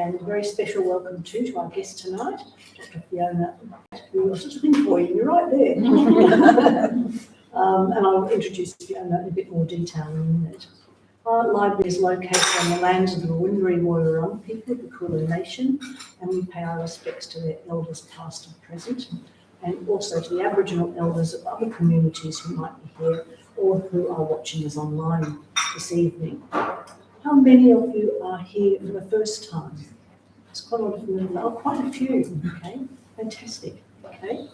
and a very special welcome to our guest tonight, Dr Fiona Gatt, who was just looking for you. You're right there. And I'll introduce Fiona in a bit more detail in a minute. Our library is located on the lands of the Wurundjeri Woi-wurrung people of the Kulin Nation, and we pay our respects to their elders past and present, and also to the Aboriginal elders of other communities who might be here or who are watching us online this evening. How many of you are here for the first time? It's quite a lot of them. Oh, quite a few. Okay, fantastic. Okay.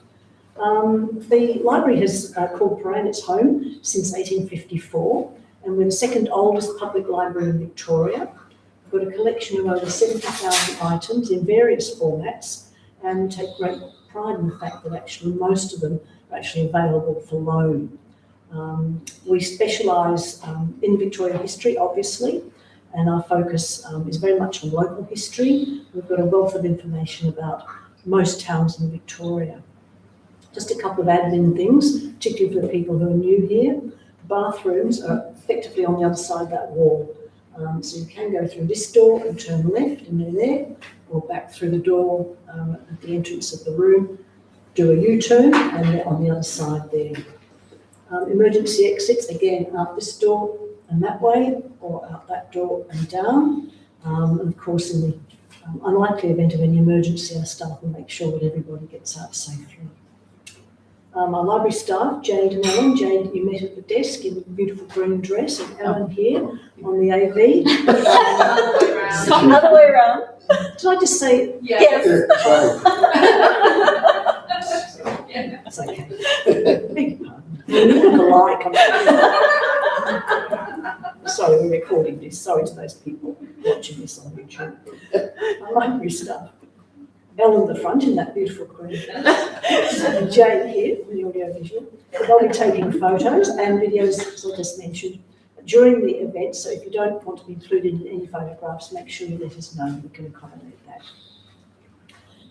The library has called Prahran its home since 1854, and we're the second oldest public library in Victoria. We've got a collection of over 70,000 items in various formats, and we take great pride in the fact that actually most of them are actually available for loan. We specialise in Victorian history, obviously, and our focus is very much on local history. We've got a wealth of information about most towns in Victoria. Just a couple of admin things, particularly for the people who are new here. Bathrooms are effectively on the other side of that wall. So you can go through this door and turn left and they're there, or back through the door at the entrance of the room, do a U-turn and they're on the other side there. Emergency exits, again, out this door and that way, or out that door and down. And of course, in the unlikely event of any emergency, our staff will make sure that everybody gets out safely. Our library staff, Jade and Ellen. Jade, you met at the desk in a beautiful green dress, and Ellen here on the AV. Other way around. Did I just say yes? That's okay. Beg your pardon. You look alike. Sorry, we're recording this. Sorry to those people watching this on YouTube. Our library staff. Ellen in the front in that beautiful green dress, and Jane here in the audio-visual. They'll be taking photos and videos, as I just mentioned, during the event, so if you don't want to be included in any photographs, make sure you let us know, we can accommodate that.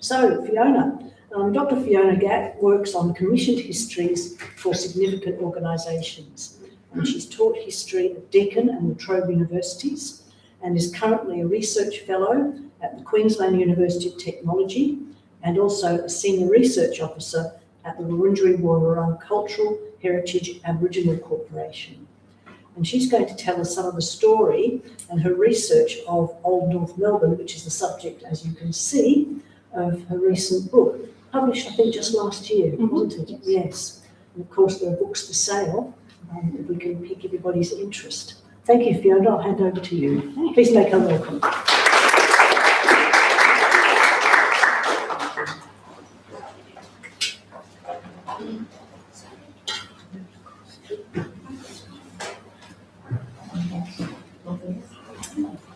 So, Fiona, Dr Fiona Gatt works on commissioned histories for significant organisations, and she's taught history at Deakin and La Trobe universities, and is currently a research fellow at the Queensland University of Technology, and also a senior research officer at the Wurundjeri Woi-wurrung Cultural Heritage Aboriginal Corporation. And she's going to tell us some of the story and her research of Old North Melbourne, which is the subject, as you can see, of her recent book, published I think just last year, wasn't it? Yes. And of course there are books for sale, if we can pique everybody's interest. Thank you, Fiona. I'll hand over to you. Please make her welcome.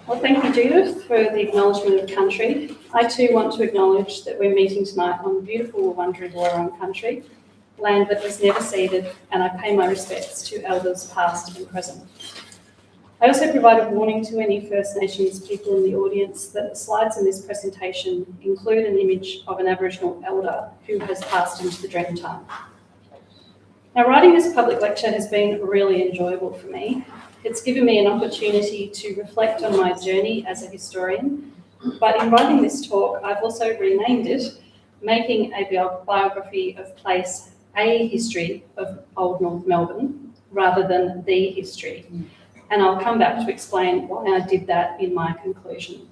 Well, thank you, Judith, for the acknowledgement of country. I too want to acknowledge that we're meeting tonight on beautiful Wurundjeri Woi-wurrung country, land that was never ceded, and I pay my respects to elders past and present. I also provide a warning to any First Nations people in the audience that the slides in this presentation include an image of an Aboriginal elder who has passed into the Dreamtime. Now, writing this public lecture has been really enjoyable for me. It's given me an opportunity to reflect on my journey as a historian, but in writing this talk, I've also renamed it, Making a Biography of Place, a History of Old North Melbourne, rather than the history. And I'll come back to explain why I did that in my conclusion.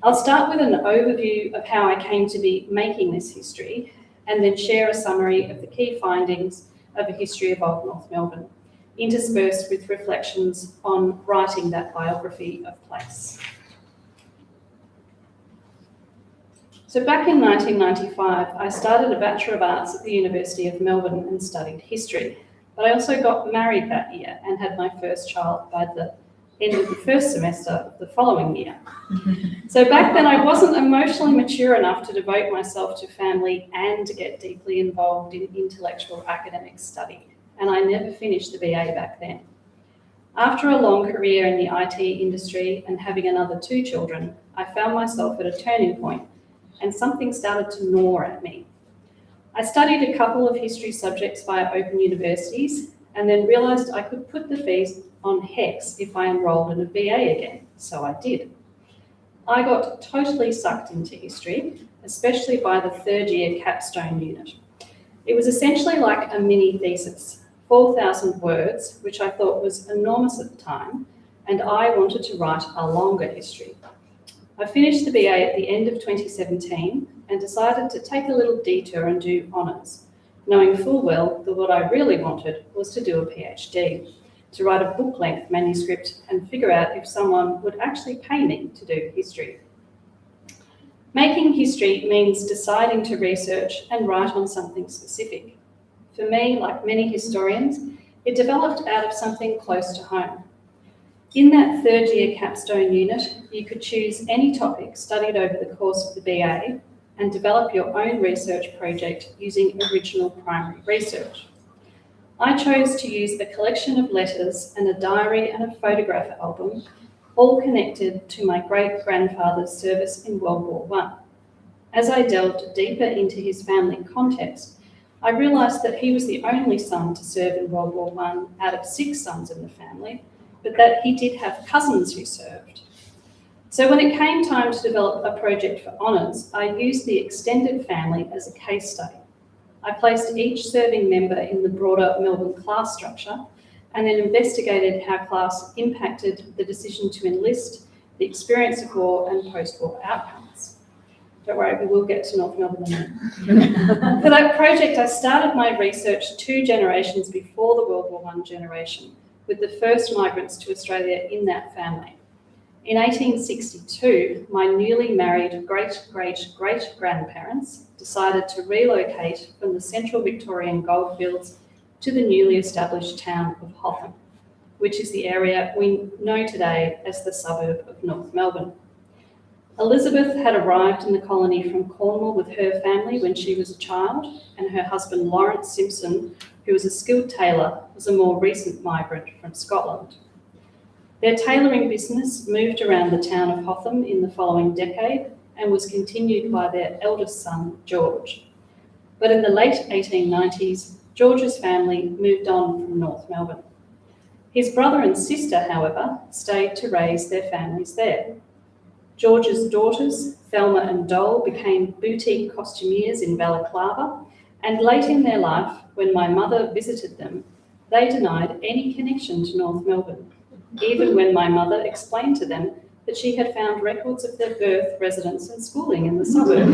I'll start with an overview of how I came to be making this history, and then share a summary of the key findings of a history of Old North Melbourne, interspersed with reflections on writing that biography of place. So back in 1995, I started a Bachelor of Arts at the University of Melbourne and studied history. But I also got married that year and had my first child by the end of the first semester of the following year. So back then I wasn't emotionally mature enough to devote myself to family and to get deeply involved in intellectual academic study. And I never finished the BA back then. After a long career in the IT industry and having another 2 children, I found myself at a turning point and something started to gnaw at me. I studied a couple of history subjects via open universities and then realised I could put the fees on HEX if I enrolled in a BA again, so I did. I got totally sucked into history, especially by the third year capstone unit. It was essentially like a mini thesis, 4,000 words, which I thought was enormous at the time, and I wanted to write a longer history. I finished the BA at the end of 2017 and decided to take a little detour and do honours, knowing full well that what I really wanted was to do a PhD, to write a book-length manuscript and figure out if someone would actually pay me to do history. Making history means deciding to research and write on something specific. For me, like many historians, it developed out of something close to home. In that third year capstone unit, you could choose any topic studied over the course of the BA and develop your own research project using original primary research. I chose to use a collection of letters and a diary and a photograph album, all connected to my great-grandfather's service in World War I. As I delved deeper into his family context, I realised that he was the only son to serve in World War I out of 6 sons in the family, but that he did have cousins who served. So when it came time to develop a project for honours, I used the extended family as a case study. I placed each serving member in the broader Melbourne class structure and then investigated how class impacted the decision to enlist, the experience of war and post-war outcomes. Don't worry, we will get to North Melbourne in a minute. For that project, I started my research 2 generations before the World War I generation, with the first migrants to Australia in that family. In 1862, my newly married great-great-great-grandparents decided to relocate from the central Victorian goldfields to the newly established town of Hotham, which is the area we know today as the suburb of North Melbourne. Elizabeth had arrived in the colony from Cornwall with her family when she was a child, and her husband Lawrence Simpson, who was a skilled tailor, was a more recent migrant from Scotland. Their tailoring business moved around the town of Hotham in the following decade and was continued by their eldest son, George. But in the late 1890s, George's family moved on from North Melbourne. His brother and sister, however, stayed to raise their families there. George's daughters, Thelma and Dole, became boutique costumiers in Balaclava, and late in their life, when my mother visited them, they denied any connection to North Melbourne, even when my mother explained to them that she had found records of their birth, residence and schooling in the suburb.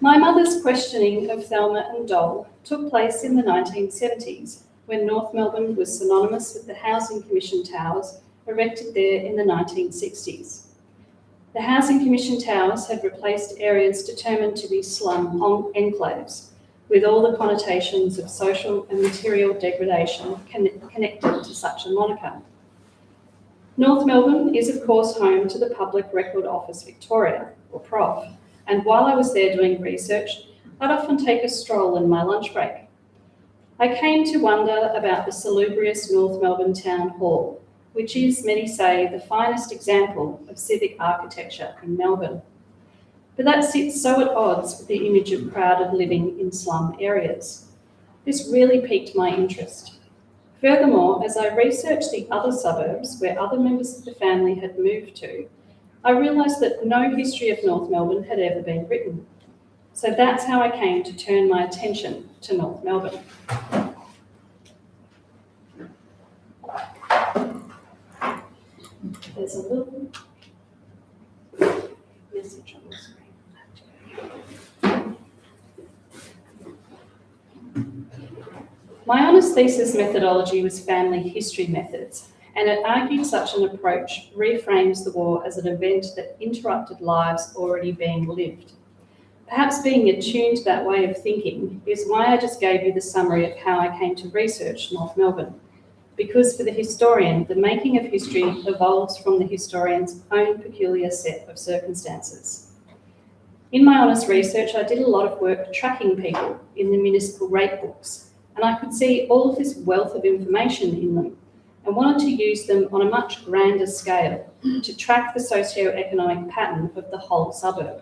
My mother's questioning of Thelma and Dole took place in the 1970s, when North Melbourne was synonymous with the Housing Commission towers erected there in the 1960s. The Housing Commission towers had replaced areas determined to be slum enclaves, with all the connotations of social and material degradation connected to such a moniker. North Melbourne is of course home to the Public Record Office Victoria, or PROV, and while I was there doing research, I'd often take a stroll in my lunch break. I came to wonder about the salubrious North Melbourne Town Hall, which is, many say, the finest example of civic architecture in Melbourne. But that sits so at odds with the image of crowded living in slum areas. This really piqued my interest. Furthermore, as I researched the other suburbs where other members of the family had moved to, I realised that no history of North Melbourne had ever been written. So that's how I came to turn my attention to North Melbourne. There's a little message on the screen. My honours thesis methodology was family history methods, and it argued such an approach reframes the war as an event that interrupted lives already being lived. Perhaps being attuned to that way of thinking is why I just gave you the summary of how I came to research North Melbourne. Because for the historian, the making of history evolves from the historian's own peculiar set of circumstances. In my honours research, I did a lot of work tracking people in the municipal rate books, and I could see all of this wealth of information in them and wanted to use them on a much grander scale to track the socio-economic pattern of the whole suburb.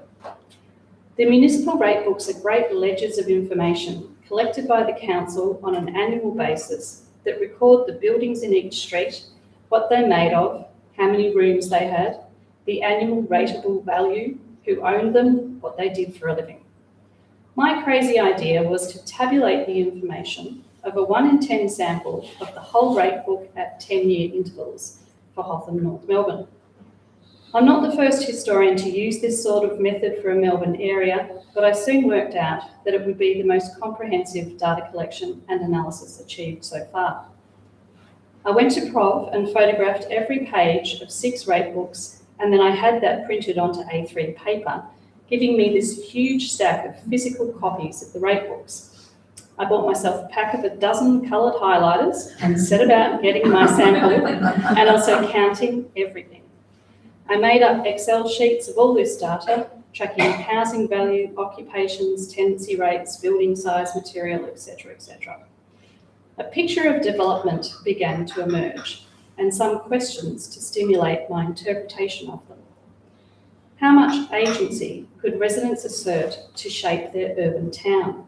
The municipal rate books are great ledgers of information collected by the council on an annual basis that record the buildings in each street, what they're made of, how many rooms they had, the annual rateable value, who owned them, what they did for a living. My crazy idea was to tabulate the information of a 1 in 10 sample of the whole rate book at 10-year intervals for Hotham, North Melbourne. I'm not the first historian to use this sort of method for a Melbourne area, but I soon worked out that it would be the most comprehensive data collection and analysis achieved so far. I went to Prov and photographed every page of 6 rate books, and then I had that printed onto A3 paper, giving me this huge stack of physical copies of the rate books. I bought myself a pack of a dozen coloured highlighters and set about getting my sample and also counting everything. I made up Excel sheets of all this data, tracking housing value, occupations, tenancy rates, building size, material, etc., etc. A picture of development began to emerge, and some questions to stimulate my interpretation of them. How much agency could residents assert to shape their urban town?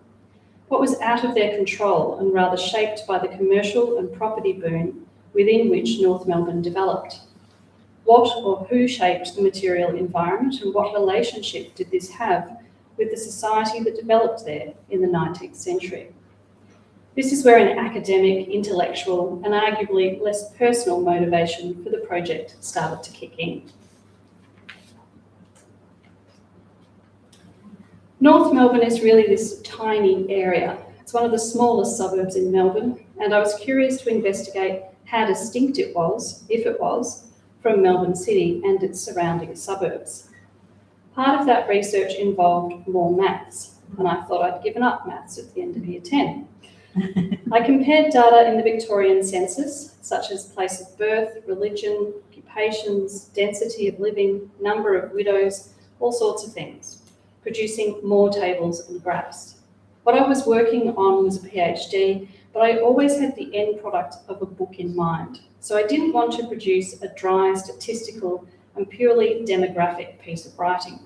What was out of their control and rather shaped by the commercial and property boom within which North Melbourne developed? What or who shaped the material environment, and what relationship did this have with the society that developed there in the 19th century? This is where an academic, intellectual, and arguably less personal motivation for the project started to kick in. North Melbourne is really this tiny area. It's one of the smallest suburbs in Melbourne, and I was curious to investigate how distinct it was, if it was, from Melbourne City and its surrounding suburbs. Part of that research involved more maths, and I thought I'd given up maths at the end of year 10. I compared data in the Victorian census, such as place of birth, religion, occupations, density of living, number of widows, all sorts of things, producing more tables and graphs. What I was working on was a PhD, but I always had the end product of a book in mind. So I didn't want to produce a dry, statistical, and purely demographic piece of writing.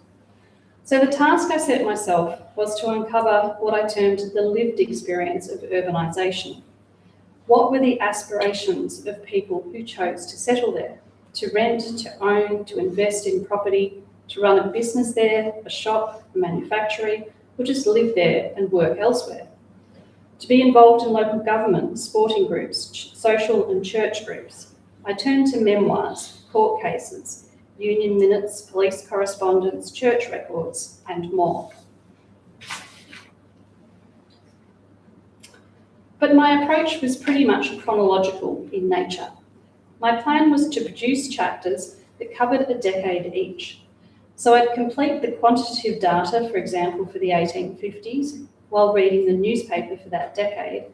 So the task I set myself was to uncover what I termed the lived experience of urbanisation. What were the aspirations of people who chose to settle there, to rent, to own, to invest in property, to run a business there, a shop, a manufactory, or just live there and work elsewhere? To be involved in local government, sporting groups, social and church groups. I turned to memoirs, court cases, union minutes, police correspondence, church records, and more. But my approach was pretty much chronological in nature. My plan was to produce chapters that covered a decade each. So I'd complete the quantitative data, for example, for the 1850s, while reading the newspaper for that decade,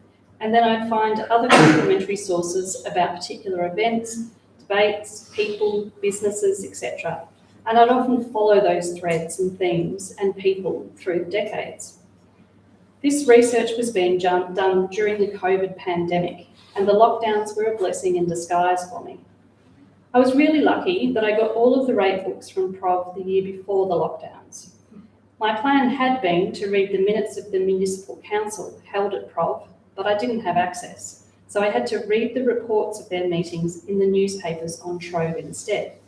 and then I'd find other complementary sources about particular events, debates, people, businesses, etc. And I'd often follow those threads and themes and people through the decades. This research was being done during the COVID pandemic, and the lockdowns were a blessing in disguise for me. I was really lucky that I got all of the rate books from Prov the year before the lockdowns. My plan had been to read the minutes of the municipal council held at Prov, but I didn't have access, so I had to read the reports of their meetings in the newspapers on Trove instead.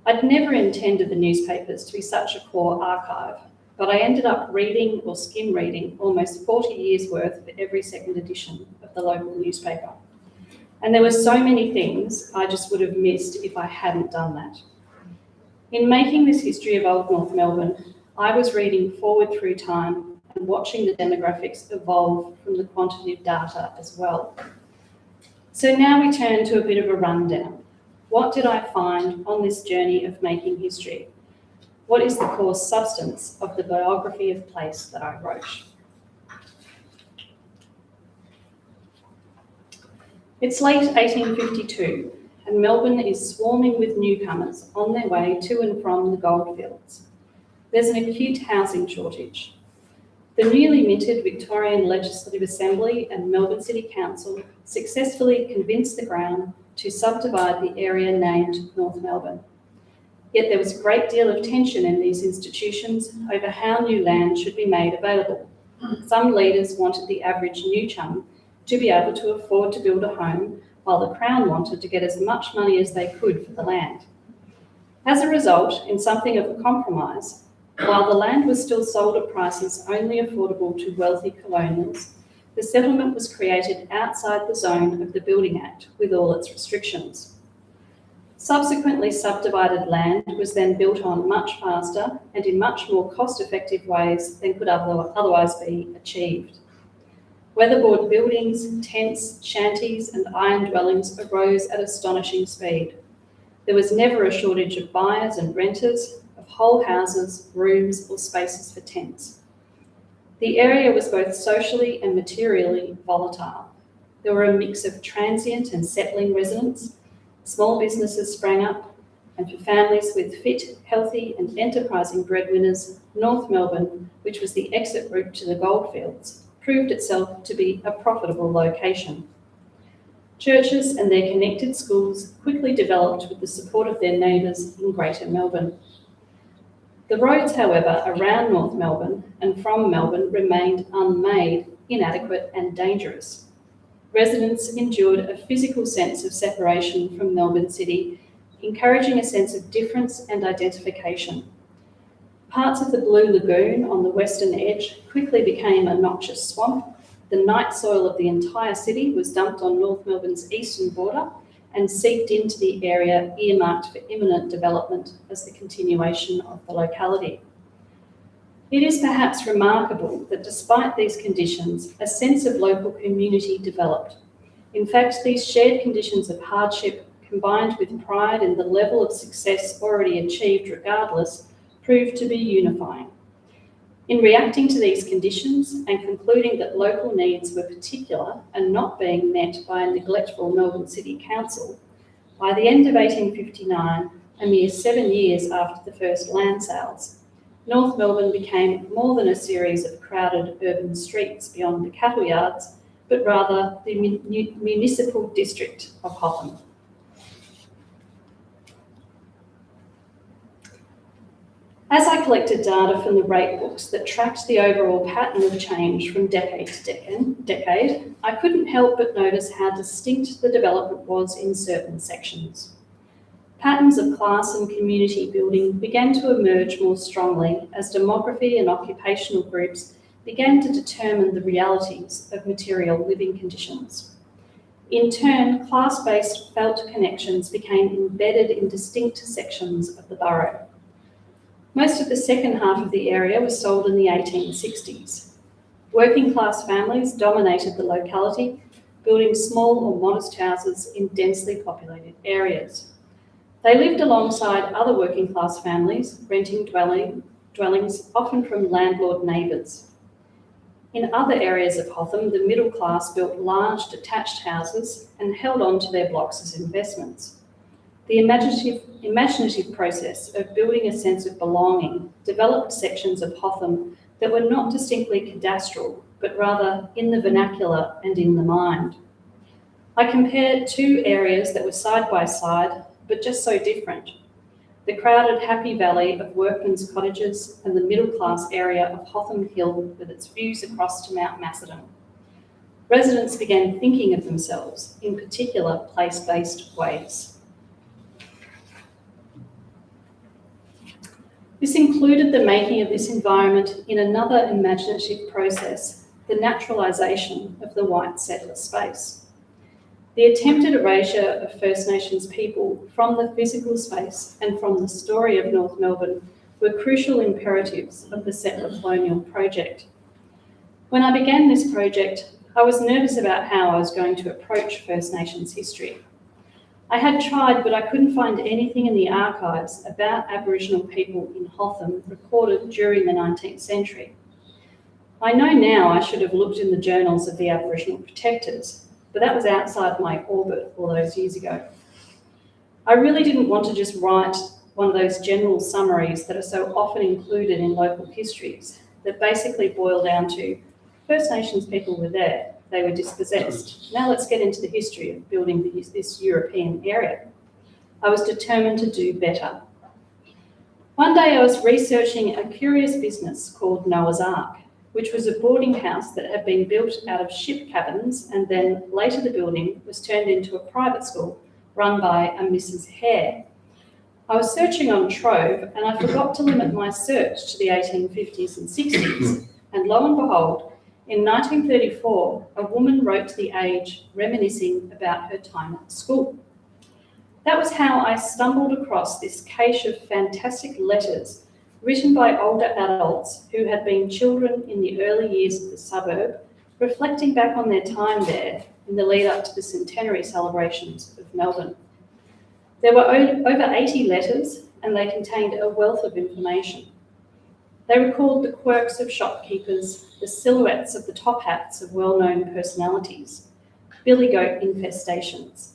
I'd never intended the newspapers to be such a core archive, but I ended up reading or skim reading almost 40 years worth of every second edition of the local newspaper. And there were so many things I just would have missed if I hadn't done that. In making this history of Old North Melbourne, I was reading forward through time and watching the demographics evolve from the quantitative data as well. So now we turn to a bit of a rundown. What did I find on this journey of making history? What is the core substance of the biography of place that I wrote? It's late 1852, and Melbourne is swarming with newcomers on their way to and from the goldfields. There's an acute housing shortage. The newly minted Victorian Legislative Assembly and Melbourne City Council successfully convinced the Crown to subdivide the area named North Melbourne. Yet there was a great deal of tension in these institutions over how new land should be made available. Some leaders wanted the average new chum to be able to afford to build a home, while the Crown wanted to get as much money as they could for the land. As a result, in something of a compromise, while the land was still sold at prices only affordable to wealthy colonials, the settlement was created outside the zone of the Building Act with all its restrictions. Subsequently subdivided land was then built on much faster and in much more cost-effective ways than could otherwise be achieved. Weatherboard buildings, tents, shanties and iron dwellings arose at astonishing speed. There was never a shortage of buyers and renters, of whole houses, rooms or spaces for tents. The area was both socially and materially volatile. There were a mix of transient and settling residents. Small businesses sprang up, and for families with fit, healthy and enterprising breadwinners, North Melbourne, which was the exit route to the goldfields, proved itself to be a profitable location. Churches and their connected schools quickly developed with the support of their neighbours in Greater Melbourne. The roads, however, around North Melbourne and from Melbourne remained unmade, inadequate and dangerous. Residents endured a physical sense of separation from Melbourne City, encouraging a sense of difference and identification. Parts of the Blue Lagoon on the western edge quickly became a noxious swamp. The night soil of the entire city was dumped on North Melbourne's eastern border and seeped into the area earmarked for imminent development as the continuation of the locality. It is perhaps remarkable that despite these conditions, a sense of local community developed. In fact, these shared conditions of hardship, combined with pride in the level of success already achieved regardless, proved to be unifying. In reacting to these conditions and concluding that local needs were particular and not being met by a neglectful Melbourne City Council, by the end of 1859, a mere 7 years after the first land sales, North Melbourne became more than a series of crowded urban streets beyond the cattle yards, but rather the municipal district of Hotham. As I collected data from the rate books that tracked the overall pattern of change from decade to decade, I couldn't help but notice how distinct the development was in certain sections. Patterns of class and community building began to emerge more strongly as demography and occupational groups began to determine the realities of material living conditions. In turn, class-based felt connections became embedded in distinct sections of the borough. Most of the second half of the area was sold in the 1860s. Working class families dominated the locality, building small or modest houses in densely populated areas. They lived alongside other working class families, renting dwellings, often from landlord neighbours. In other areas of Hotham, the middle class built large detached houses and held on to their blocks as investments. The imaginative process of building a sense of belonging developed sections of Hotham that were not distinctly cadastral, but rather in the vernacular and in the mind. I compared two areas that were side by side, but just so different. The crowded Happy Valley of workmen's cottages and the middle class area of Hotham Hill with its views across to Mount Macedon. Residents began thinking of themselves in particular place-based ways. This included the making of this environment in another imaginative process, the naturalisation of the white settler space. The attempted erasure of First Nations people from the physical space and from the story of North Melbourne were crucial imperatives of the settler colonial project. When I began this project, I was nervous about how I was going to approach First Nations history. I had tried, but I couldn't find anything in the archives about Aboriginal people in Hotham recorded during the 19th century. I know now I should have looked in the journals of the Aboriginal protectors, but that was outside my orbit all those years ago. I really didn't want to just write one of those general summaries that are so often included in local histories that basically boil down to First Nations people were there. They were dispossessed. Now let's get into the history of building this European area. I was determined to do better. One day I was researching a curious business called Noah's Ark, which was a boarding house that had been built out of ship cabins, and then later the building was turned into a private school run by a Mrs. Hare. I was searching on Trove and I forgot to limit my search to the 1850s and 60s, and lo and behold, in 1934, a woman wrote to the Age reminiscing about her time at school. That was how I stumbled across this cache of fantastic letters written by older adults who had been children in the early years of the suburb, reflecting back on their time there in the lead up to the centenary celebrations of Melbourne. There were over 80 letters and they contained a wealth of information. They recalled the quirks of shopkeepers, the silhouettes of the top hats of well-known personalities, billy goat infestations,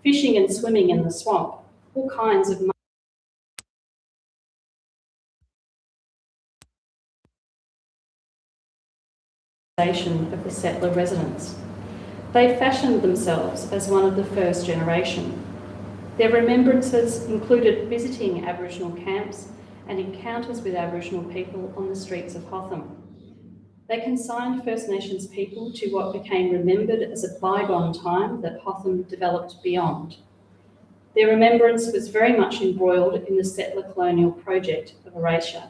fishing and swimming in the swamp, all kinds of of the settler residents. They fashioned themselves as one of the first generation. Their remembrances included visiting Aboriginal camps and encounters with Aboriginal people on the streets of Hotham. They consigned First Nations people to what became remembered as a bygone time that Hotham developed beyond. Their remembrance was very much embroiled in the settler colonial project of erasure.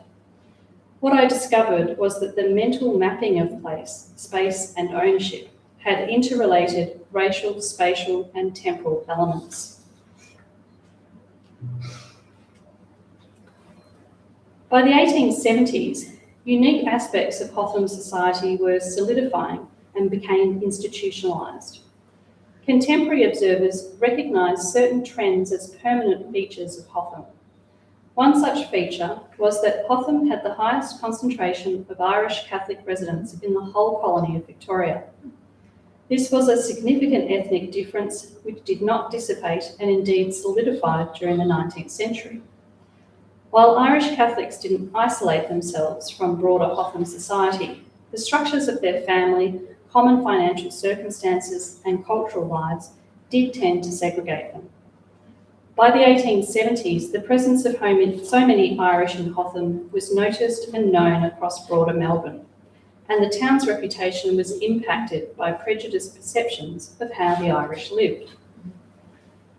What I discovered was that the mental mapping of place, space and ownership had interrelated racial, spatial and temporal elements. By the 1870s, unique aspects of Hotham society were solidifying and became institutionalised. Contemporary observers recognised certain trends as permanent features of Hotham. One such feature was that Hotham had the highest concentration of Irish Catholic residents in the whole colony of Victoria. This was a significant ethnic difference which did not dissipate and indeed solidified during the 19th century. While Irish Catholics didn't isolate themselves from broader Hotham society, the structures of their family, common financial circumstances and cultural lives did tend to segregate them. By the 1870s, the presence of so many Irish in Hotham was noticed and known across broader Melbourne, and the town's reputation was impacted by prejudiced perceptions of how the Irish lived.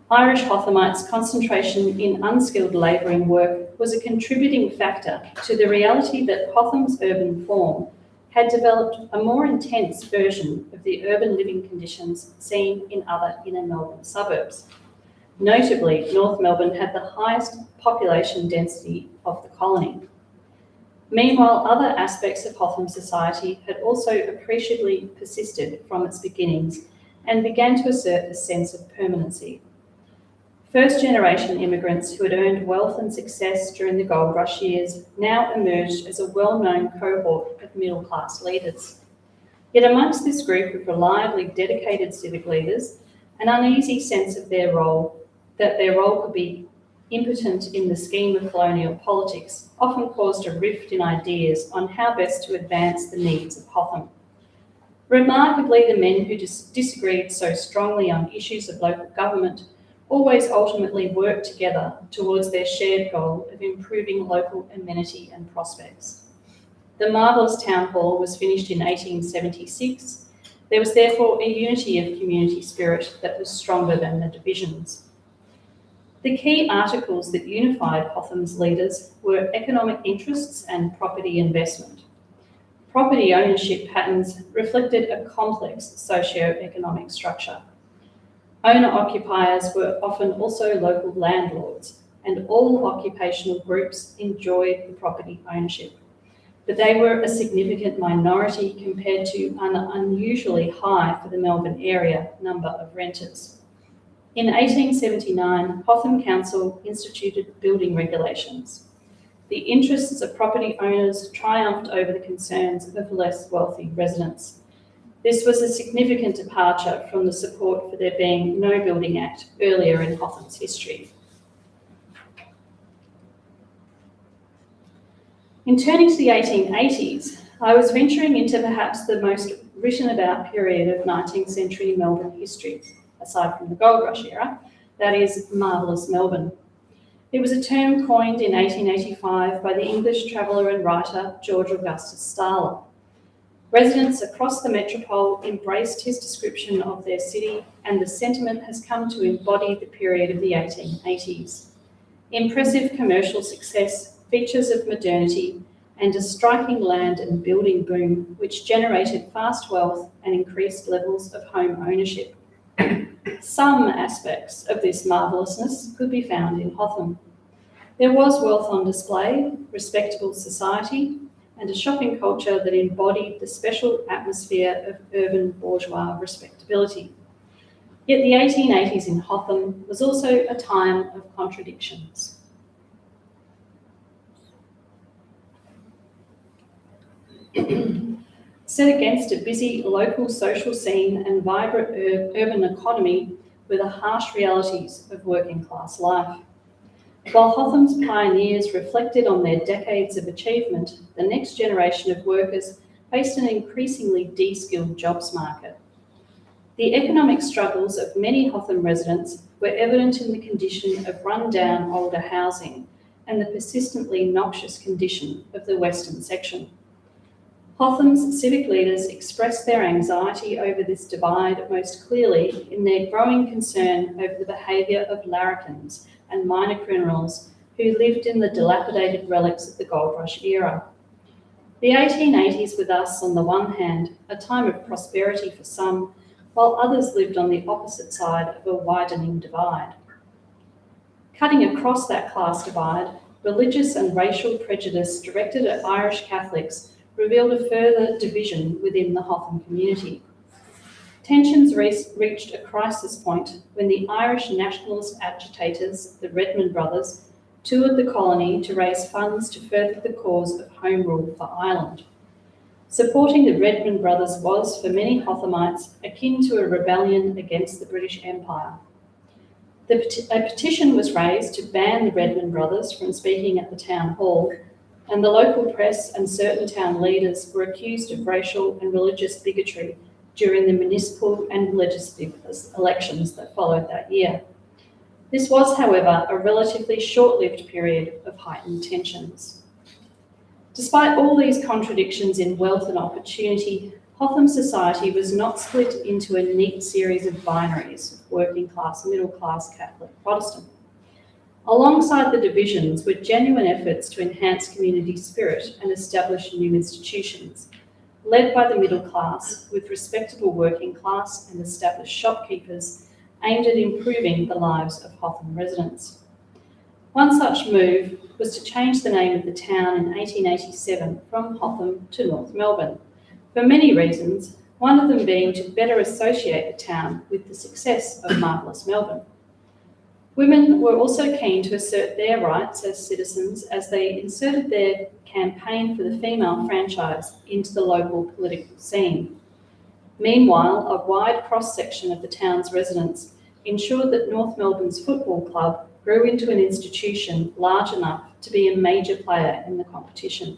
Irish Hothamites' concentration in unskilled labouring work was a contributing factor to the reality that Hotham's urban form had developed a more intense version of the urban living conditions seen in other inner Melbourne suburbs. Notably, North Melbourne had the highest population density of the colony. Meanwhile, other aspects of Hotham society had also appreciably persisted from its beginnings and began to assert a sense of permanency. First-generation immigrants who had earned wealth and success during the gold rush years now emerged as a well-known cohort of middle-class leaders. Yet amongst this group of reliably dedicated civic leaders, an uneasy sense of that their role could be impotent in the scheme of colonial politics, often caused a rift in ideas on how best to advance the needs of Hotham. Remarkably, the men who disagreed so strongly on issues of local government always ultimately worked together towards their shared goal of improving local amenity and prospects. The marvellous town hall was finished in 1876. There was therefore a unity of community spirit that was stronger than the divisions. The key articles that unified Hotham's leaders were economic interests and property investment. Property ownership patterns reflected a complex socio-economic structure. Owner-occupiers were often also local landlords, and all occupational groups enjoyed the property ownership. But they were a significant minority compared to an unusually high for the Melbourne area number of renters. In 1879, Hotham Council instituted building regulations. The interests of property owners triumphed over the concerns of less wealthy residents. This was a significant departure from the support for there being no Building Act earlier in Hotham's history. In turning to the 1880s, I was venturing into perhaps the most written about period of 19th century Melbourne history, aside from the gold rush era, that is, marvellous Melbourne. It was a term coined in 1885 by the English traveller and writer George Augustus Starler. Residents across the metropole embraced his description of their city, and the sentiment has come to embody the period of the 1880s. impressive commercial success, features of modernity, and a striking land and building boom which generated fast wealth and increased levels of home ownership. Some aspects of this marvellousness could be found in Hotham. There was wealth on display, respectable society, and a shopping culture that embodied the special atmosphere of urban bourgeois respectability. Yet the 1880s in Hotham was also a time of contradictions. Set against a busy local social scene and vibrant urban economy were the harsh realities of working class life. While Hotham's pioneers reflected on their decades of achievement, the next generation of workers faced an increasingly de-skilled jobs market. The economic struggles of many Hotham residents were evident in the condition of run-down older housing and the persistently noxious condition of the western section. Hotham's civic leaders expressed their anxiety over this divide most clearly in their growing concern over the behaviour of larrikins and minor criminals who lived in the dilapidated relics of the gold rush era. The 1880s were thus, on the one hand, a time of prosperity for some, while others lived on the opposite side of a widening divide. Cutting across that class divide, religious and racial prejudice directed at Irish Catholics revealed a further division within the Hotham community. Tensions reached a crisis point when the Irish nationalist agitators, the Redmond brothers, toured the colony to raise funds to further the cause of Home Rule for Ireland. Supporting the Redmond brothers was, for many Hothamites, akin to a rebellion against the British Empire. A petition was raised to ban the Redmond brothers from speaking at the town hall, and the local press and certain town leaders were accused of racial and religious bigotry during the municipal and legislative elections that followed that year. This was, however, a relatively short-lived period of heightened tensions. Despite all these contradictions in wealth and opportunity, Hotham society was not split into a neat series of binaries of working class, middle class, Catholic, Protestant. Alongside the divisions were genuine efforts to enhance community spirit and establish new institutions, led by the middle class with respectable working class and established shopkeepers aimed at improving the lives of Hotham residents. One such move was to change the name of the town in 1887 from Hotham to North Melbourne, for many reasons, one of them being to better associate the town with the success of marvellous Melbourne. Women were also keen to assert their rights as citizens as they inserted their campaign for the female franchise into the local political scene. Meanwhile, a wide cross-section of the town's residents ensured that North Melbourne's football club grew into an institution large enough to be a major player in the competition.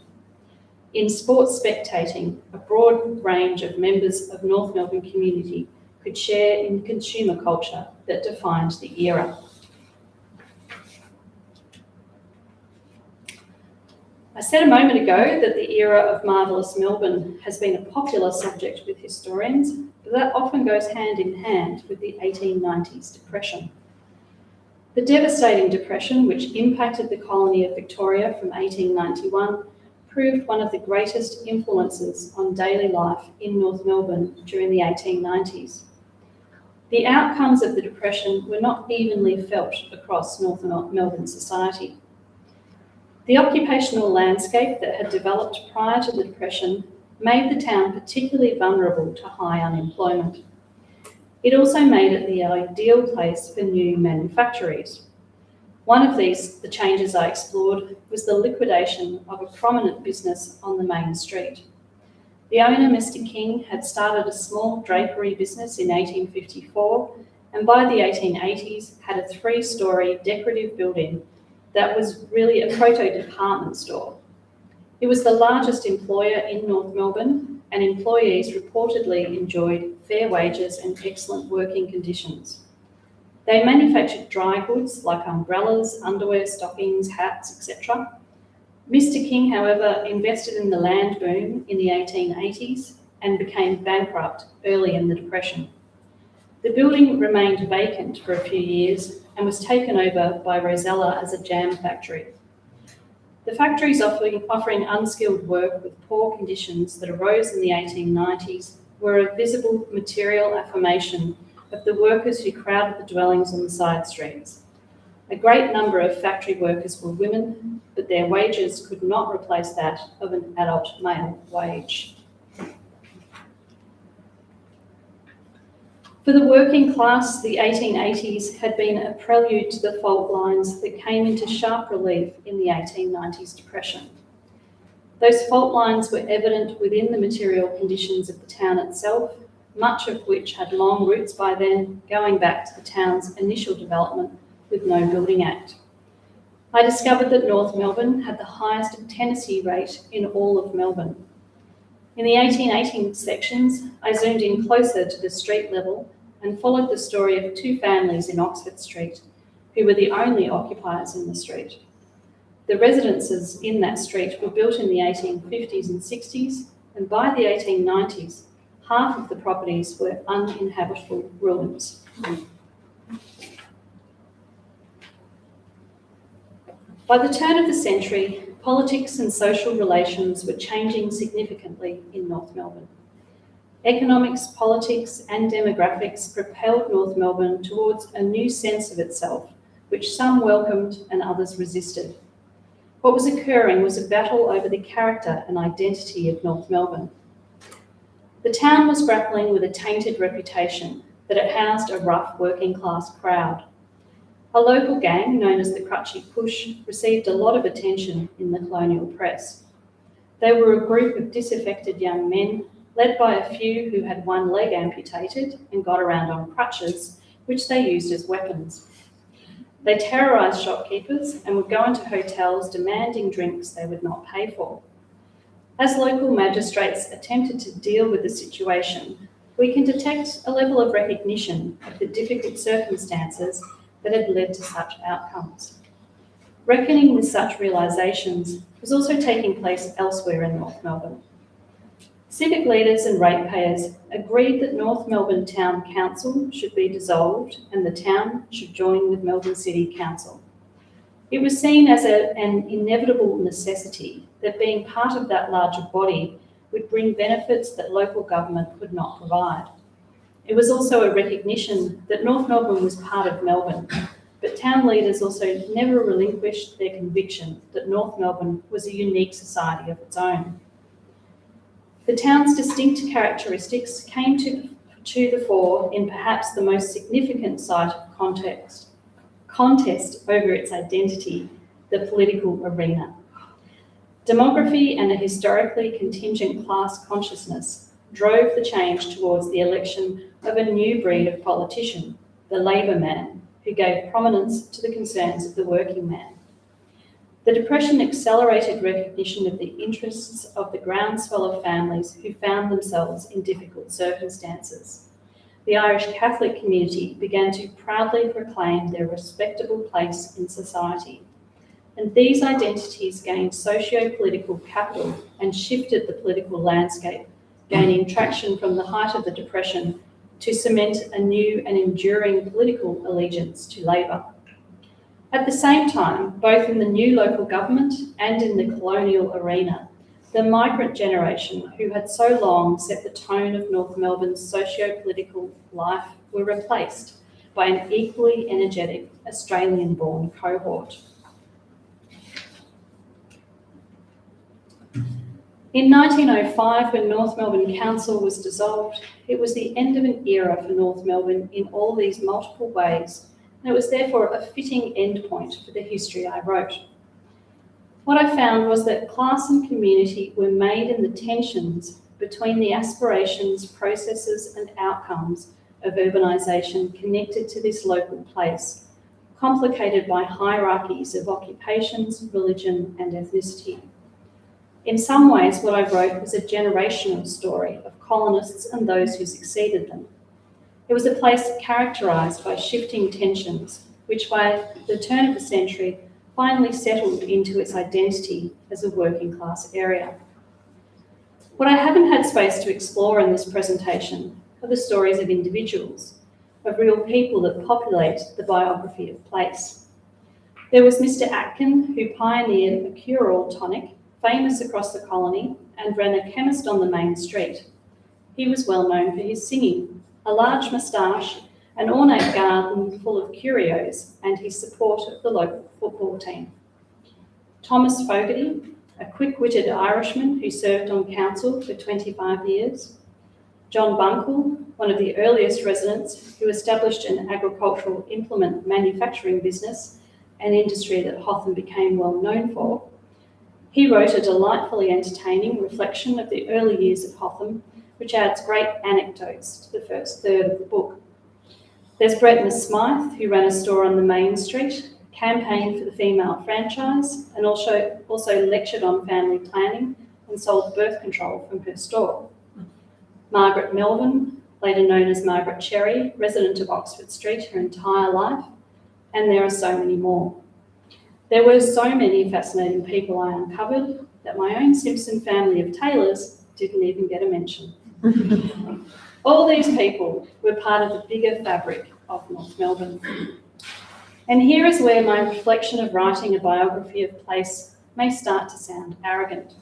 In sports spectating, a broad range of members of North Melbourne community could share in consumer culture that defined the era. I said a moment ago that the era of marvellous Melbourne has been a popular subject with historians, but that often goes hand in hand with the 1890s depression. The devastating depression, which impacted the colony of Victoria from 1891, proved one of the greatest influences on daily life in North Melbourne during the 1890s. The outcomes of the depression were not evenly felt across North Melbourne society. The occupational landscape that had developed prior to the Depression made the town particularly vulnerable to high unemployment. It also made it the ideal place for new manufactories. One of these, the changes I explored, was the liquidation of a prominent business on the main street. The owner, Mr. King, had started a small drapery business in 1854, and by the 1880s had a 3-storey decorative building that was really a proto-department store. It was the largest employer in North Melbourne, and employees reportedly enjoyed fair wages and excellent working conditions. They manufactured dry goods like umbrellas, underwear, stockings, hats, etc. Mr. King, however, invested in the land boom in the 1880s and became bankrupt early in the Depression. The building remained vacant for a few years, and was taken over by Rosella as a jam factory. The factories offering unskilled work with poor conditions that arose in the 1890s were a visible material affirmation of the workers who crowded the dwellings on the side streets. A great number of factory workers were women, but their wages could not replace that of an adult male wage. For the working class, the 1880s had been a prelude to the fault lines that came into sharp relief in the 1890s depression. Those fault lines were evident within the material conditions of the town itself, much of which had long roots by then, going back to the town's initial development with no Building Act. I discovered that North Melbourne had the highest tenancy rate in all of Melbourne. In the 1818 sections, I zoomed in closer to the street level and followed the story of two families in Oxford Street, who were the only occupiers in the street. The residences in that street were built in the 1850s and 60s, and by the 1890s, half of the properties were uninhabitable ruins. By the turn of the century, politics and social relations were changing significantly in North Melbourne. Economics, politics and demographics propelled North Melbourne towards a new sense of itself, which some welcomed and others resisted. What was occurring was a battle over the character and identity of North Melbourne. The town was grappling with a tainted reputation that it housed a rough working class crowd. A local gang known as the Crutchy Push received a lot of attention in the colonial press. They were a group of disaffected young men led by a few who had one leg amputated and got around on crutches, which they used as weapons. They terrorised shopkeepers and would go into hotels demanding drinks they would not pay for. As local magistrates attempted to deal with the situation, we can detect a level of recognition of the difficult circumstances that had led to such outcomes. Reckoning with such realisations was also taking place elsewhere in North Melbourne. Civic leaders and ratepayers agreed that North Melbourne Town Council should be dissolved and the town should join with Melbourne City Council. It was seen as an inevitable necessity that being part of that larger body would bring benefits that local government could not provide. It was also a recognition that North Melbourne was part of Melbourne, but town leaders also never relinquished their conviction that North Melbourne was a unique society of its own. The town's distinct characteristics came to the fore in perhaps the most significant site of contest over its identity, the political arena. Demography and a historically contingent class consciousness drove the change towards the election of a new breed of politician, the Labor man, who gave prominence to the concerns of the working man. The Depression accelerated recognition of the interests of the groundswell of families who found themselves in difficult circumstances. The Irish Catholic community began to proudly proclaim their respectable place in society, and these identities gained socio-political capital and shifted the political landscape, gaining traction from the height of the Depression to cement a new and enduring political allegiance to Labor. At the same time, both in the new local government and in the colonial arena, the migrant generation who had so long set the tone of North Melbourne's socio-political life were replaced by an equally energetic Australian-born cohort. In 1905, when North Melbourne Council was dissolved, it was the end of an era for North Melbourne in all these multiple ways, and it was therefore a fitting endpoint for the history I wrote. What I found was that class and community were made in the tensions between the aspirations, processes and outcomes of urbanisation connected to this local place, complicated by hierarchies of occupations, religion and ethnicity. In some ways, what I wrote was a generational story of colonists and those who succeeded them. It was a place characterised by shifting tensions, which by the turn of the century finally settled into its identity as a working class area. What I haven't had space to explore in this presentation are the stories of individuals, of real people that populate the biography of place. There was Mr. Atkin, who pioneered a cure-all tonic, famous across the colony, and ran a chemist on the main street. He was well known for his singing, a large moustache, an ornate garden full of curios, and his support of the local football team. Thomas Fogarty, a quick-witted Irishman who served on council for 25 years. John Bunkle, one of the earliest residents who established an agricultural implement manufacturing business, an industry that Hotham became well known for. He wrote a delightfully entertaining reflection of the early years of Hotham, which adds great anecdotes to the first third of the book. There's Bretna Smythe, who ran a store on the main street, campaigned for the female franchise, and also lectured on family planning and sold birth control from her store. Margaret Melbourne, later known as Margaret Cherry, resident of Oxford Street her entire life, and there are so many more. There were so many fascinating people I uncovered that my own Simpson family of tailors didn't even get a mention. All these people were part of the bigger fabric of North Melbourne. And here is where my reflection of writing a biography of place may start to sound arrogant.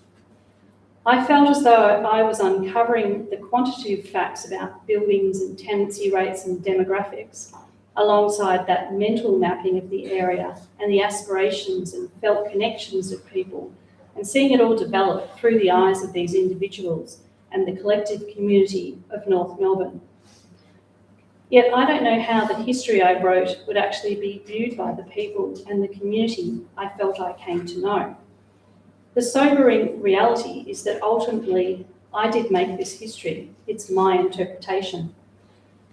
I felt as though I was uncovering the quantitative facts about buildings and tenancy rates and demographics, alongside that mental mapping of the area and the aspirations and felt connections of people, and seeing it all develop through the eyes of these individuals and the collective community of North Melbourne. Yet I don't know how the history I wrote would actually be viewed by the people and the community I felt I came to know. The sobering reality is that ultimately I did make this history. It's my interpretation.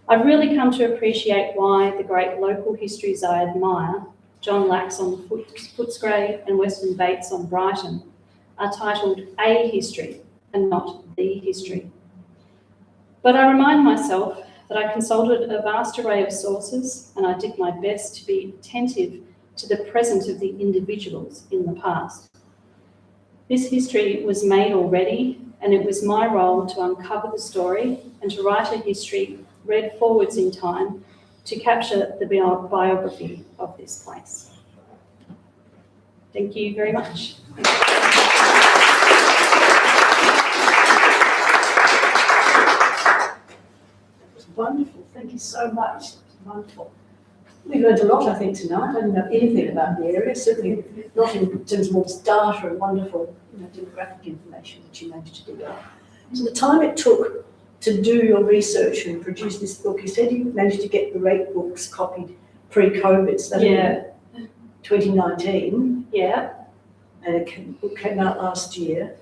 I've really come to appreciate why the great local histories I admire, John Lax on Footscray and Weston Bates on Brighton, are titled A History and not The History. But I remind myself that I consulted a vast array of sources and I did my best to be attentive to the present of the individuals in the past. This history was made already, and it was my role to uncover the story and to write a history read forwards in time to capture the biography of this place. Thank you very much. Wonderful, thank you so much. Wonderful. We learned a lot, I think, tonight. I didn't know anything about the area, certainly not in terms of all this data and wonderful demographic information that you managed to dig up. So the time it took to do your research and produce this book, you said you managed to get the rate books copied pre-COVID, so that was 2019. Yeah. And the book came out last year.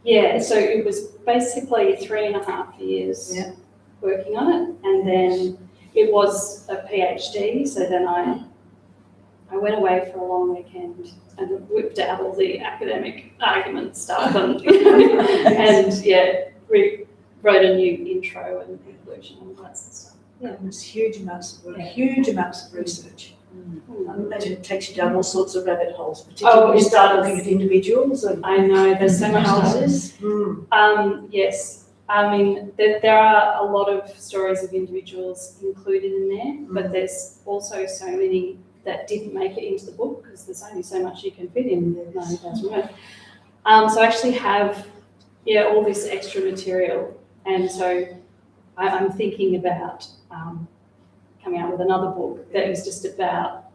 Yeah, so it was basically 3.5 years. Yeah. Working on it, and then it was a PhD, so then I went away for a long weekend and whipped out all the academic argument stuff and wrote a new intro and conclusion and all that sort of stuff. Yeah, it was huge amounts of work, huge amounts of research. I imagine it takes you down all sorts of rabbit holes, particularly when you start looking at individuals. And I know, there's so much houses. Yes. I mean, there are a lot of stories of individuals included in there, but there's also so many that didn't make it into the book because there's only so much you can fit in 90,000 words. So I actually have, all this extra material, and so I'm thinking about coming out with another book that is just about,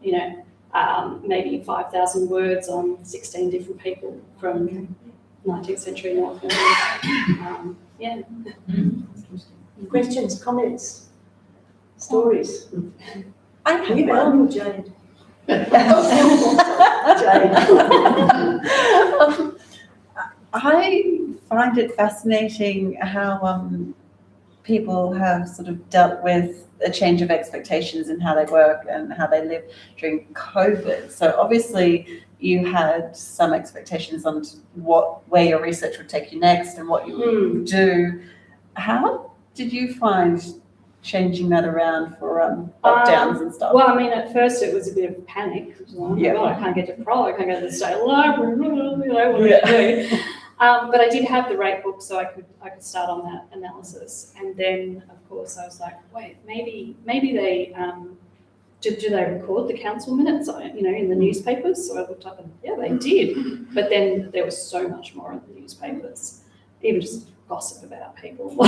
maybe 5,000 words on 16 different people from 19th century North Melbourne. Questions, comments, stories? I have one. Jade. I find it fascinating how people have sort of dealt with a change of expectations in how they work and how they live during COVID. So obviously you had some expectations on where your research would take you next and what you would do. How did you find changing that around for lockdowns and stuff? Well, I mean, at first it was a bit of panic. I can't get to Prague, I can't go to the state library, what do I do? But I did have the rate book, so I could start on that analysis. And then, of course, I was like, wait, maybe they do they record the council minutes, in the newspapers? So I looked up and yeah, they did. But then there was so much more in the newspapers, even just gossip about people. So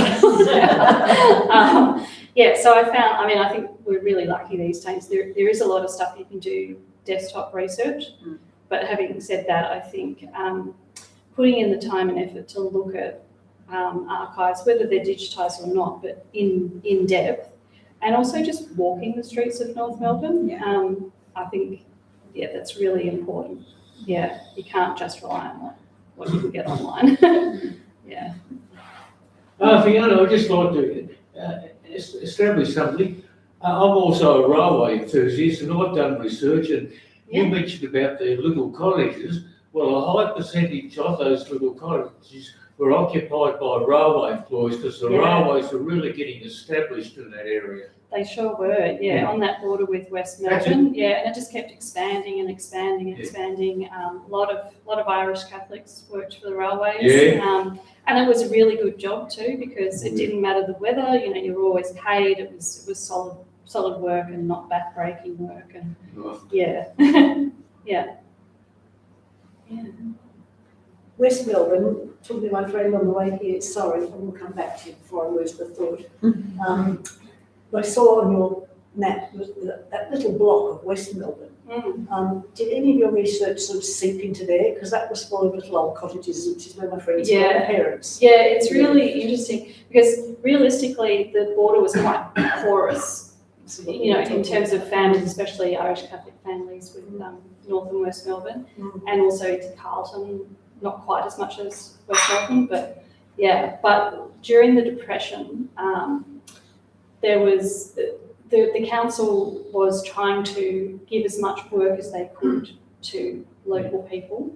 I found, I think we're really lucky these days. There is a lot of stuff you can do desktop research. But having said that, I think putting in the time and effort to look at archives, whether they're digitised or not, but in depth, and also just walking the streets of North Melbourne, I think, that's really important. Yeah, you can't just rely on what you can get online. Yeah. Fiona, I'd just like to establish something. I'm also a railway enthusiast, and I've done research, and you mentioned about the little cottages. Well, a high percentage of those little cottages were occupied by railway employees, because the railways were really getting established in that area. They sure were, on that border with West Melbourne. And it just kept expanding and expanding and expanding. A lot of Irish Catholics worked for the railways. And it was a really good job too, because it didn't matter the weather, you were always paid. It was solid work and not backbreaking work. And West Melbourne, talking to my friend on the way here, sorry, I will come back to you before I lose the thought. I saw on your map that little block of West Melbourne. Did any of your research sort of seep into there? Because that was full of little old cottages, which is where my friends' parents. Yeah, it's really interesting, because realistically the border was quite porous, in terms of families, especially Irish Catholic families with North and West Melbourne, and also into Carlton, not quite as much as West Melbourne, but during the Depression, there was the council was trying to give as much work as they could to local people,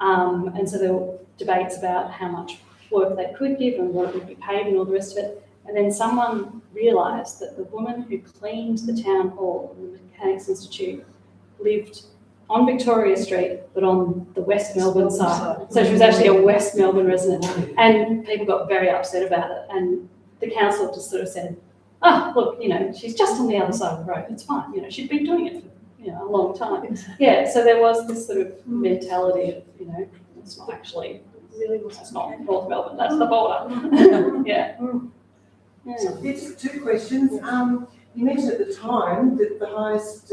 and so there were debates about how much work they could give and what it would be paid and all the rest of it. And then someone realised that the woman who cleaned the town hall and the Mechanics Institute lived on Victoria Street, but on the West Melbourne side. So she was actually a West Melbourne resident, and people got very upset about it. And the council just sort of said, look, she's just on the other side of the road. It's fine. She'd been doing it for, a long time. Yeah, so there was this sort of mentality of, it's not actually, it's not North Melbourne, that's the border. So there's two questions. You mentioned at the time that the highest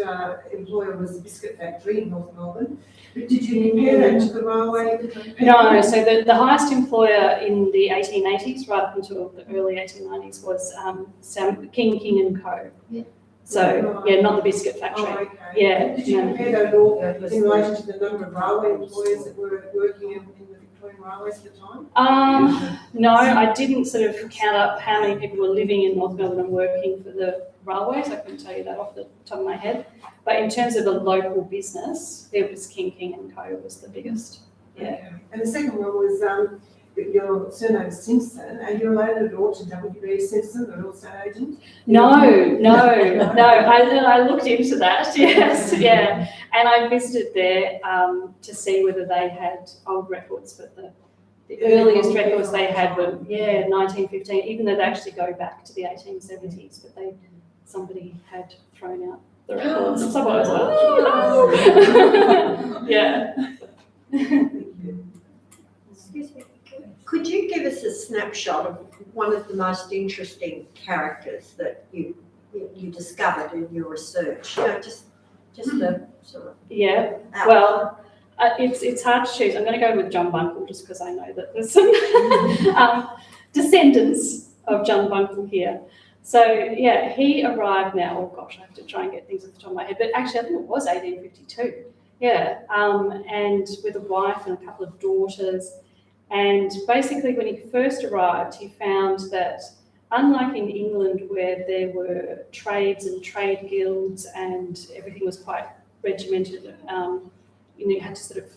employer was the biscuit factory in North Melbourne. But did you compare that to the railway? No, so the highest employer in the 1880s, right up until the early 1890s, was King and Co. So, not the biscuit factory. Oh, okay. Did you compare that at all in relation to the number of railway employers that were working in the Victorian Railways at the time? No, I didn't sort of count up how many people were living in North Melbourne and working for the railways. I couldn't tell you that off the top of my head. But in terms of a local business, it was King and Co. was the biggest. Yeah. Okay. And the second one was that your surname is Simpson, and you're related at all to W.B. Simpson, the real estate agent? No. I looked into that, yes, and I visited there to see whether they had old records, but the earliest records they had were 1915, even though they actually go back to the 1870s, but somebody had thrown out the records. So I was like, oh no. Excuse me. Could you give us a snapshot of one of the most interesting characters that you discovered in your research? Just a sort of Well, it's hard to choose. I'm going to go with John Buncle just because I know that there's some descendants of John Buncle here. So he arrived now. Oh gosh, I have to try and get things off the top of my head. But actually, I think it was 1852. And with a wife and a couple of daughters. And basically, when he first arrived, he found that unlike in England, where there were trades and trade guilds and everything was quite regimented, you had to sort of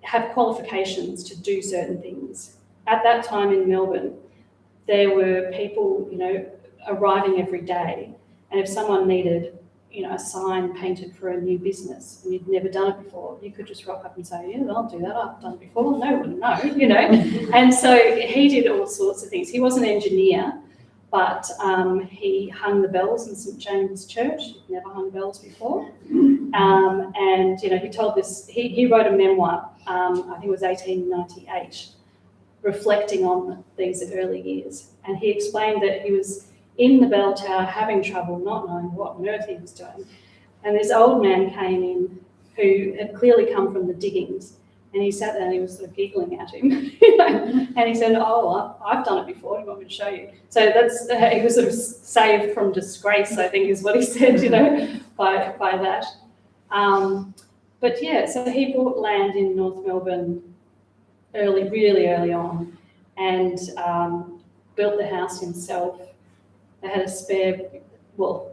have qualifications to do certain things. At that time in Melbourne, there were people, arriving every day, and if someone needed, a sign painted for a new business and you'd never done it before, you could just rock up and say, yeah, I'll do that, I've done it before, no one would know. And so he did all sorts of things. He was an engineer, but he hung the bells in St James Church. He'd never hung bells before. And, he told this, he wrote a memoir, I think it was 1898, reflecting on these early years. And he explained that he was in the bell tower having trouble, not knowing what on earth he was doing. And this old man came in who had clearly come from the diggings, and he sat there and he was sort of giggling at him, and he said, oh, I've done it before, you want me to show you? So that's, he was sort of saved from disgrace, I think is what he said, by that. But yeah, so he bought land in North Melbourne really early on, and built the house himself. They had a spare, well,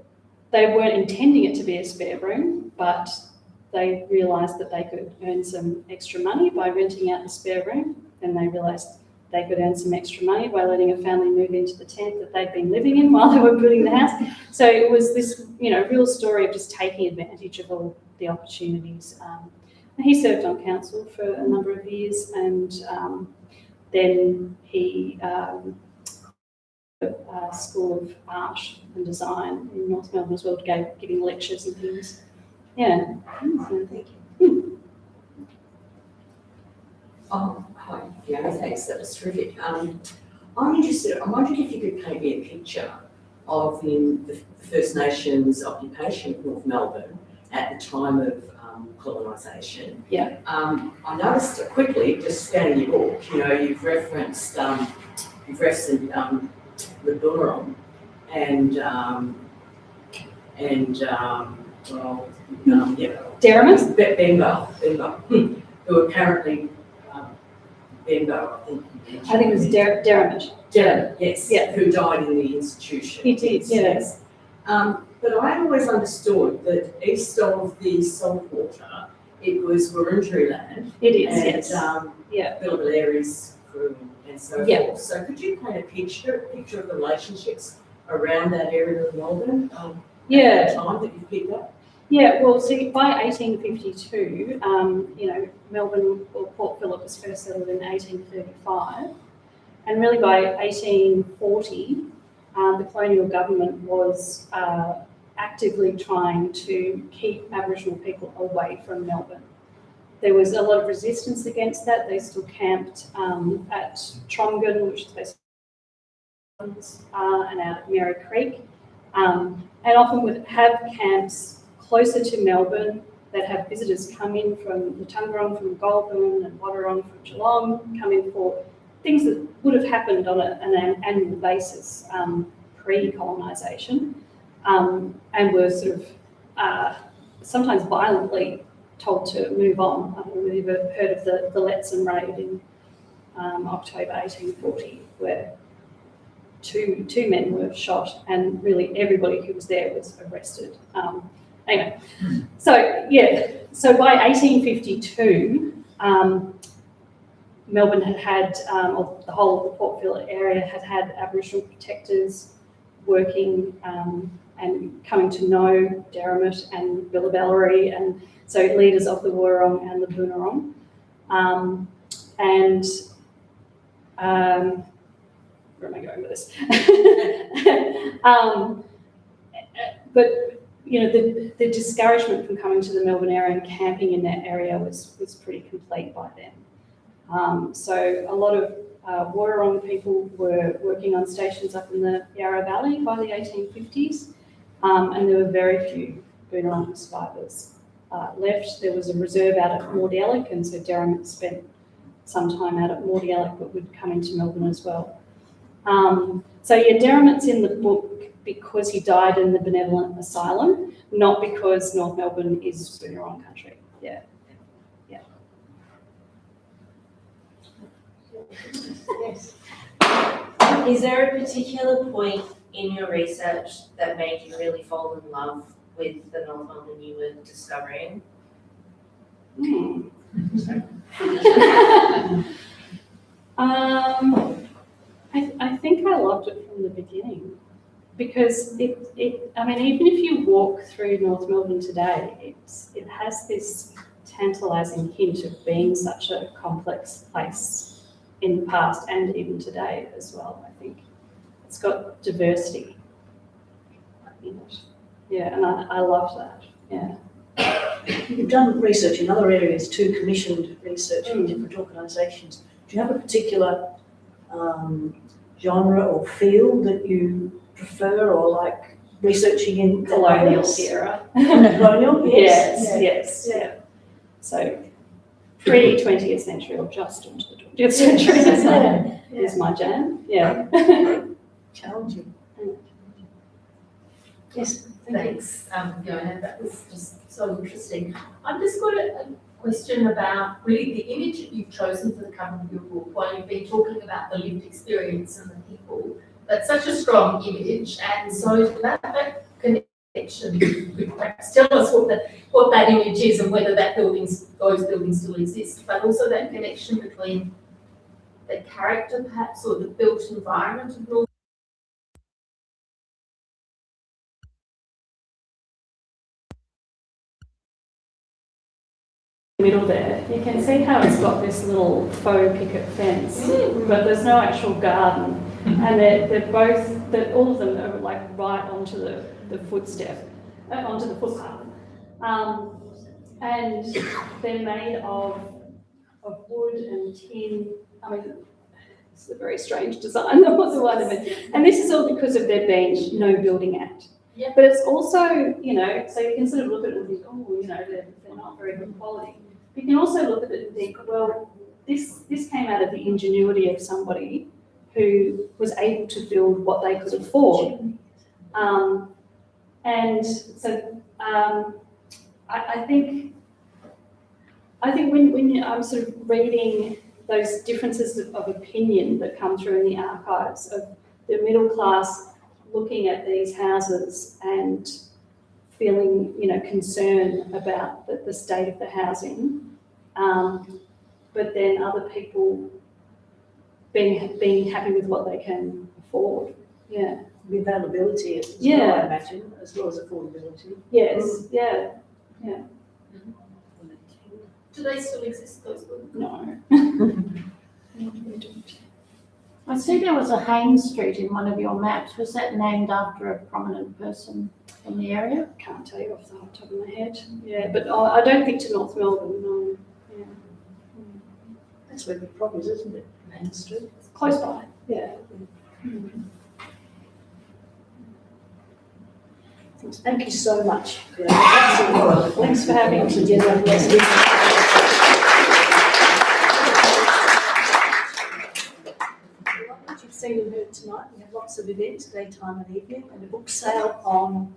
they weren't intending it to be a spare room, but they realised that they could earn some extra money by renting out the spare room, and they realised they could earn some extra money by letting a family move into the tent that they'd been living in while they were building the house. So it was this, real story of just taking advantage of all the opportunities. And he served on council for a number of years, and then he School of Art and Design in North Melbourne as well, giving lectures and things. Yeah. So, Thank you. Oh, hi, Fiona, thanks, that was terrific. I'm interested, I'm wondering if you could paint me a picture of the First Nations occupation of North Melbourne at the time of colonisation. Yeah. I noticed quickly, just scanning your book, you've referenced the Bunurong and Derrimut? Benbow, who apparently Benbow, I think it was Derrimut. Derrimut, yes, Yeah. who died in the institution. He did, yes. But I always understood that east of the saltwater, it was Wurundjeri land. It is, and, yes. Yeah. Billable areas grew and so Yeah. forth. So could you paint a picture of the relationships around that area of Melbourne at the time that you picked up? Yeah, well, see, by 1852, Melbourne, or Port Phillip was first settled in 1835, and really by 1840, the colonial government was actively trying to keep Aboriginal people away from Melbourne. There was a lot of resistance against that. They still camped at Trongan, which is basically and out at Mary Creek, and often would have camps closer to Melbourne that have visitors come in from the Tungarong, from Goulburn, and Wadawurrung from Geelong, come in for things that would have happened on an annual basis pre-colonisation, and were sort of sometimes violently told to move on. I don't know whether you've ever heard of the Letson raid in October 1840, where two men were shot, and really everybody who was there was arrested. Anyway, so by 1852, Melbourne had or the whole of the Port Phillip area had Aboriginal protectors working and coming to know Derrimut and Billabellery, and so leaders of the Wurrung and the Bunurong. Where am I going with this? But the discouragement from coming to the Melbourne area and camping in that area was pretty complete by then. So a lot of Wurrung people were working on stations up in the Yarra Valley by the 1850s, and there were very few Bunurong survivors left. There was a reserve out at Mordialloc, and so Derrimut spent some time out at Mordialloc, but would come into Melbourne as well. Derrimut's in the book because he died in the benevolent asylum, not because North Melbourne is Bunurong country. Yeah. Yes. Is there a particular point in your research that made you really fall in love with the North Melbourne you were discovering? I think I loved it from the beginning because I mean, even if you walk through North Melbourne today, it has this tantalising hint of being such a complex place in the past and even today as well, I think. It's got diversity in it. Yeah, and I love that, yeah. You've done research in other areas too, commissioned research in different organisations. Do you have a particular genre or field that you prefer or like researching in? Colonial era. Colonial, yes. Yes. So pre-20th century or just into the 20th century is my jam, yeah. Challenging. Yes, Thanks, Fiona, that was just so interesting. I've just got a question about really the image that you've chosen for the cover of your book, while you've been talking about the lived experience and the people. That's such a strong image, and so that connection, could perhaps tell us what that image is and whether those buildings still exist, but also that connection between the character perhaps or the built environment of North. Middle there, you can see how it's got this little faux picket fence, but there's no actual garden, and all of them are like right onto the footstep, onto the footpath, and they're made of wood and tin. I mean, it's a very strange design. That was one of it, and this is all because of there being no Building Act. Yeah. But it's also, so you can sort of look at it and think, oh, they're not very good quality. You can also look at it and think, well, this came out of the ingenuity of somebody who was able to build what they could afford. And so I think when I'm sort of reading those differences of opinion that come through in the archives of the middle class looking at these houses and feeling, concern about the state of the housing, but then other people being happy with what they can afford. Yeah. The availability as well, I imagine, as well as affordability. Yes. Yeah. Do they still exist, those buildings? No. They don't. I see there was a Haynes Street in one of your maps. Was that named after a prominent person in the area? Can't tell you off the top of my head. Yeah, but I don't think to North Melbourne, no. Yeah. That's where the problem is, isn't it? Main Street. Close by. Yeah. Thank you so much. Thanks for having me. What you've seen and heard tonight, we have lots of events, daytime and evening, and a book sale on